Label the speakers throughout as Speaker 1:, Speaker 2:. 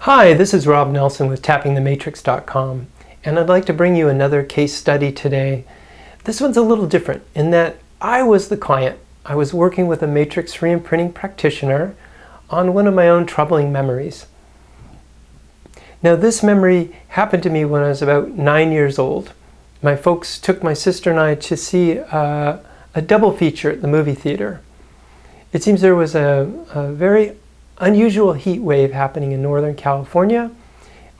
Speaker 1: Hi, this is Rob Nelson with tappingthematrix.com, and I'd like to bring you another case study today. This one's a little different in that I was the client. I was working with a Matrix Reimprinting practitioner on one of my own troubling memories. Now, this memory happened to me when I was about 9 years old. My folks took my sister and I to see a double feature at the movie theater. It seems there was a very unusual heat wave happening in Northern California.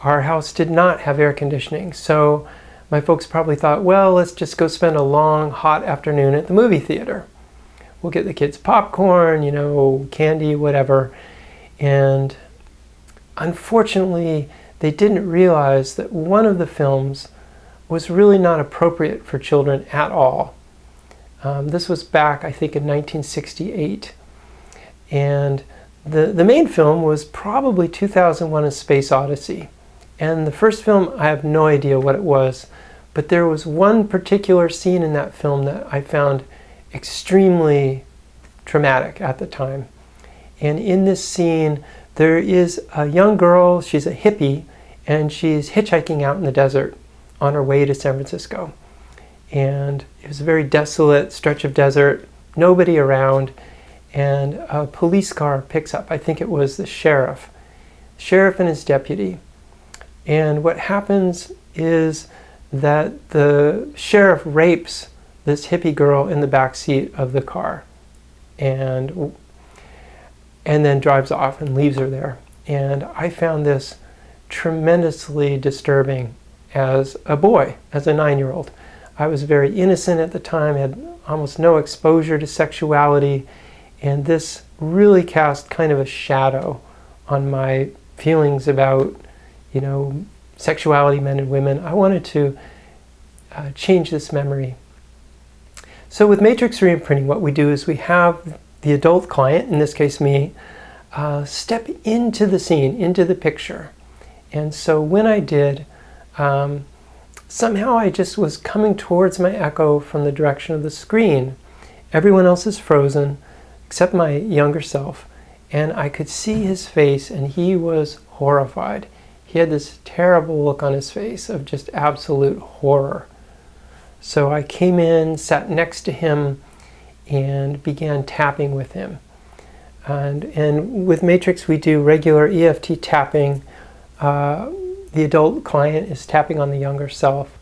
Speaker 1: Our house did not have air conditioning, so my folks probably thought, well, let's just go spend a long, hot afternoon at the movie theater. We'll get the kids popcorn, candy, whatever. And unfortunately, they didn't realize that one of the films was really not appropriate for children at all. This was back, I think, in 1968. And the main film was probably 2001: A Space Odyssey. And the first film, I have no idea what it was, but there was one particular scene in that film that I found extremely traumatic at the time. And in this scene, there is a young girl, she's a hippie, and she's hitchhiking out in the desert on her way to San Francisco. And it was a very desolate stretch of desert, nobody around, and a police car picks up. I think it was the sheriff and his deputy. And what happens is that the sheriff rapes this hippie girl in the back seat of the car and then drives off and leaves her there. And I found this tremendously disturbing as a boy, as a 9-year-old. I was very innocent at the time, had almost no exposure to sexuality, and this really cast kind of a shadow on my feelings about, sexuality, men and women. I wanted to change this memory. So with Matrix Reimprinting, what we do is we have the adult client, in this case me, step into the scene, into the picture. And so when I did, somehow I just was coming towards my echo from the direction of the screen. Everyone else is frozen, except my younger self, and I could see his face, and he was horrified. He had this terrible look on his face of just absolute horror. So I came in, sat next to him, and began tapping with him. And with Matrix, we do regular EFT tapping. The adult client is tapping on the younger self.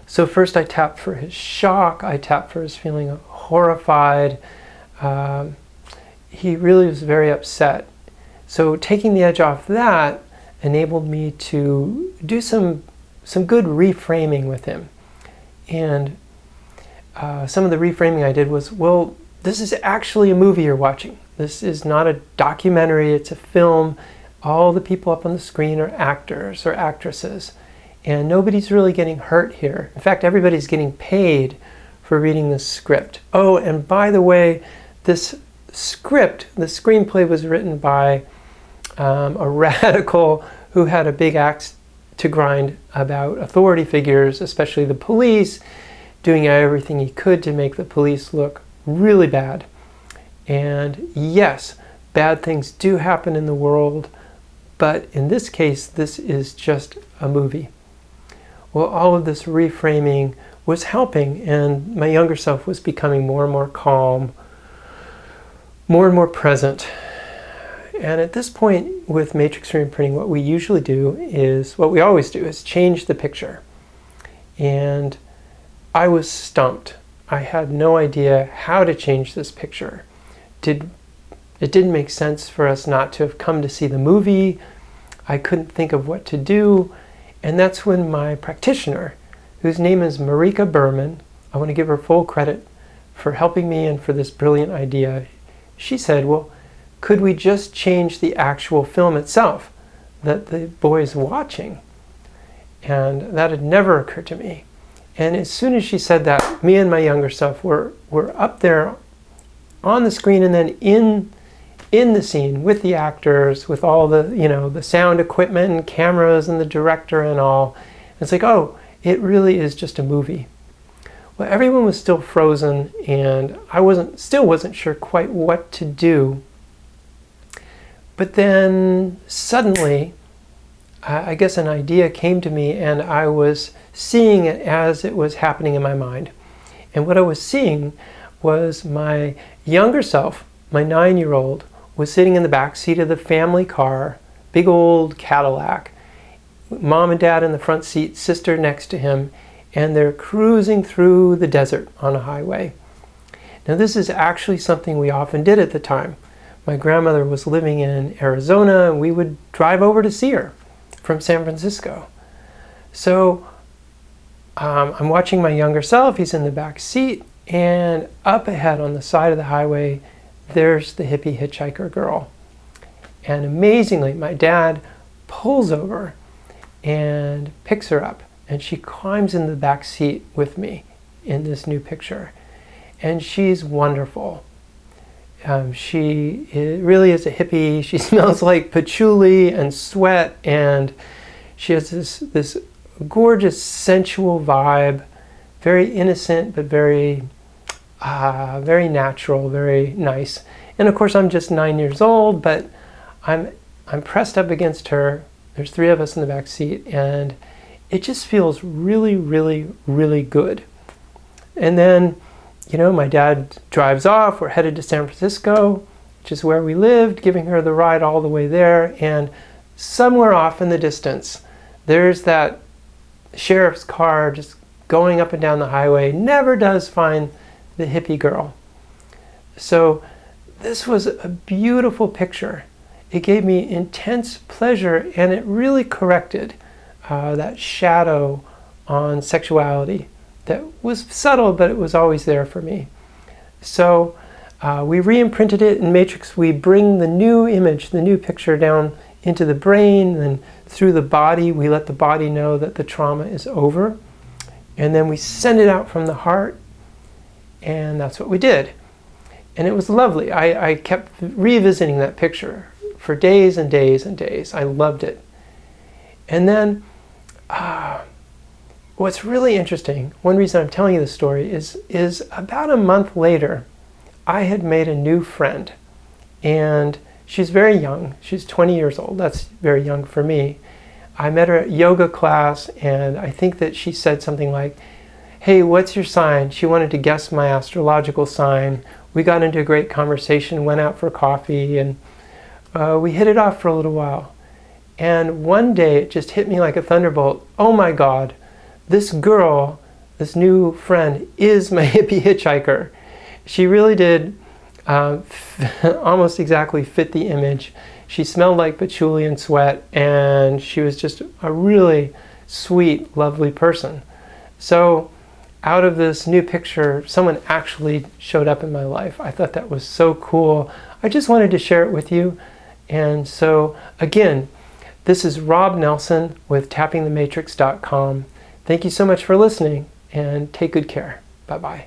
Speaker 1: So first I tapped for his shock, I tapped for his feeling of horrified. He really was very upset. So taking the edge off that enabled me to do some good reframing with him. And some of the reframing I did was, well, this is actually a movie you're watching. This is not a documentary, it's a film. All the people up on the screen are actors or actresses. And nobody's really getting hurt here. In fact, everybody's getting paid for reading the script. Oh, and by the way, this script, the screenplay was written by a radical who had a big axe to grind about authority figures, especially the police, doing everything he could to make the police look really bad. And yes, bad things do happen in the world, but in this case, this is just a movie. Well, all of this reframing was helping, and my younger self was becoming more and more calm, more and more present. And at this point with Matrix Reimprinting, what we usually do is, what we always do is change the picture. And I was stumped. I had no idea how to change this picture. It didn't make sense for us not to have come to see the movie. I couldn't think of what to do. And that's when my practitioner, whose name is Marika Berman, I want to give her full credit for helping me and for this brilliant idea. She said, well, could we just change the actual film itself that the boy is watching? And that had never occurred to me. And as soon as she said that, me and my younger self were up there on the screen and then in the scene with the actors, with all the, the sound equipment and cameras and the director and all. It's like, oh, it really is just a movie. Well, everyone was still frozen, and I still wasn't sure quite what to do. But then suddenly I guess an idea came to me, and I was seeing it as it was happening in my mind. And what I was seeing was my younger self, my 9-year-old, was sitting in the back seat of the family car, big old Cadillac, mom and dad in the front seat, sister next to him, and they're cruising through the desert on a highway. Now this is actually something we often did at the time. My grandmother was living in Arizona, and we would drive over to see her from San Francisco. So I'm watching my younger self, he's in the back seat, and up ahead on the side of the highway, there's the hippie hitchhiker girl. And amazingly, my dad pulls over and picks her up, and she climbs in the back seat with me in this new picture. And she's wonderful. She really is a hippie. She smells like patchouli and sweat, and she has this gorgeous sensual vibe, very innocent but very natural, very nice. And of course I'm just 9 years old, but I'm pressed up against her. There's 3 of us in the back seat, and it just feels really, really, really good. And then, you know, my dad drives off. We're headed to San Francisco, which is where we lived, giving her the ride all the way there. And somewhere off in the distance, there's that sheriff's car just going up and down the highway, never does find the hippie girl. So this was a beautiful picture. It gave me intense pleasure, and it really corrected that shadow on sexuality that was subtle, but it was always there for me. So we re-imprinted it in Matrix. We bring the new image, the new picture down into the brain, and through the body, we let the body know that the trauma is over. And then we send it out from the heart, and that's what we did. And it was lovely. I kept revisiting that picture for days and days and days. I loved it. And then what's really interesting, one reason I'm telling you this story is about a month later, I had made a new friend. And she's very young. She's 20 years old. That's very young for me. I met her at yoga class, and I think that she said something like, "Hey, what's your sign?" She wanted to guess my astrological sign. We got into a great conversation, went out for coffee, and we hit it off for a little while. And one day it just hit me like a thunderbolt. Oh my God, this girl, this new friend, is my hippie hitchhiker. She really did almost exactly fit the image. She smelled like patchouli and sweat, and she was just a really sweet, lovely person. So out of this new picture, someone actually showed up in my life. I thought that was so cool. I just wanted to share it with you. And so again, this is Rob Nelson with tappingthematrix.com. Thank you so much for listening, and take good care. Bye-bye.